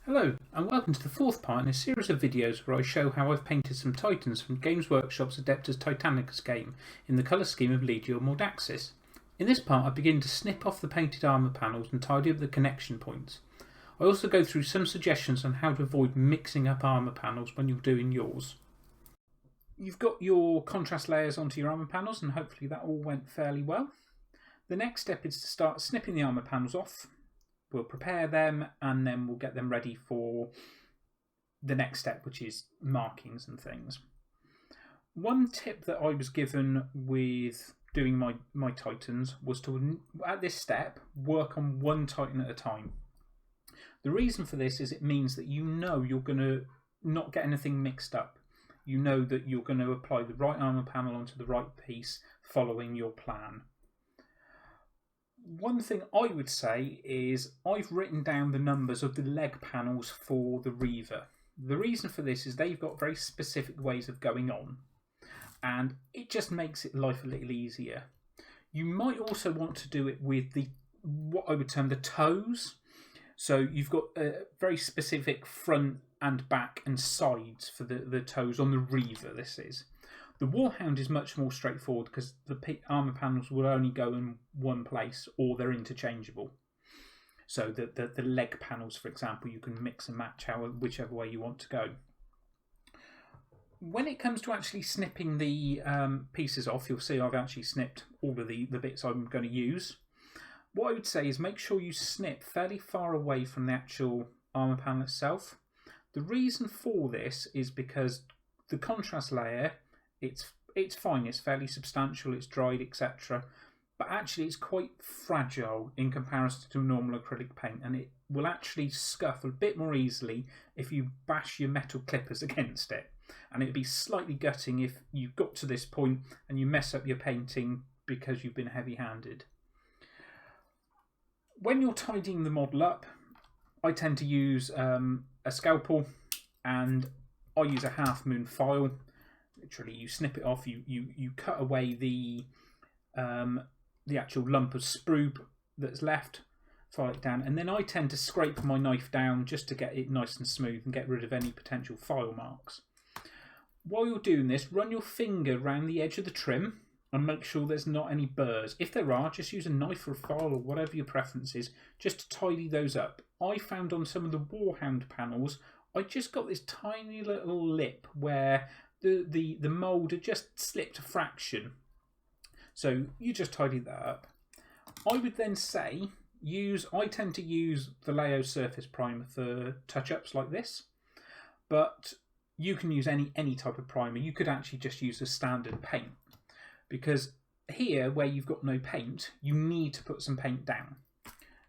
Hello and welcome to the fourth part in a series of videos where I show how I've painted some Titans from Games Workshop's Adeptus Titanicus game in the colour scheme of Legio Mordaxis. In this part I begin to snip off the painted armour panels and tidy up the connection points. I also go through some suggestions on how to avoid mixing up armour panels when you're doing yours. You've got your contrast layers onto your armour panels and hopefully that all went fairly well. The next step is to start snipping the armour panels off. We'll prepare them and then we'll get them ready for the next step, which is markings and things. One tip that I was given with doing my Titans was to, at this step, work on one Titan at a time. The reason for this is it means that you know you're going to not get anything mixed up. You know that you're going to apply the right armour panel onto the right piece following your plan. One thing I would say is I've written down the numbers of the leg panels for the Reaver. The reason for this is they've got very specific ways of going on and it just makes it life a little easier. You might also want to do it with what I would term the toes. So you've got a very specific front and back and sides for the toes on the Reaver this is. The Warhound is much more straightforward because the armour panels will only go in one place or they're interchangeable. So the leg panels, for example, you can mix and match whichever way you want to go. When it comes to actually snipping the pieces off, you'll see I've actually snipped all of the bits I'm going to use. What I would say is make sure you snip fairly far away from the actual armour panel itself. The reason for this is because the contrast layer, it's fine, it's fairly substantial, it's dried, etc. But actually it's quite fragile in comparison to normal acrylic paint and it will actually scuff a bit more easily if you bash your metal clippers against it. And it'd be slightly gutting if you got to this point and you mess up your painting because you've been heavy-handed. When you're tidying the model up, I tend to use a scalpel and I use a half moon file. Literally, you snip it off, you cut away the actual lump of sprue that's left, file it down, and then I tend to scrape my knife down just to get it nice and smooth and get rid of any potential file marks. While you're doing this, run your finger around the edge of the trim and make sure there's not any burrs. If there are, just use a knife or a file or whatever your preference is, just to tidy those up. I found on some of the Warhound panels, I just got this tiny little lip where the mould had just slipped a fraction. So you just tidy that up. I would then say I tend to use Vallejo surface primer for touch-ups like this, but you can use any type of primer. You could actually just use a standard paint because here where you've got no paint, you need to put some paint down.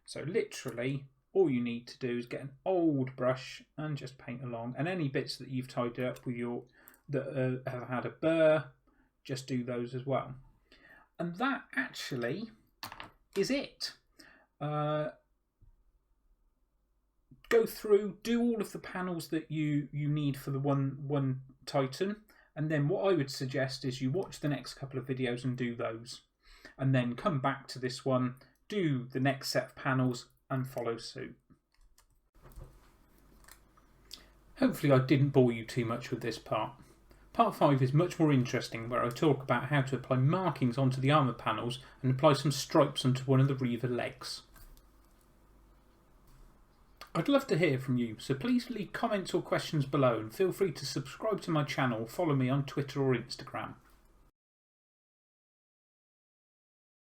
So literally all you need to do is get an old brush and just paint along, and any bits that you've tidied up with that have had a burr, just do those as well. And that actually is it. Go through, do all of the panels that you need for the one Titan, and then what I would suggest is you watch the next couple of videos and do those, and then come back to this one, do the next set of panels and follow suit. Hopefully I didn't bore you too much with this part. Part 5 is much more interesting, where I talk about how to apply markings onto the armour panels and apply some stripes onto one of the Reaver legs. I'd love to hear from you, so please leave comments or questions below and feel free to subscribe to my channel or follow me on Twitter or Instagram.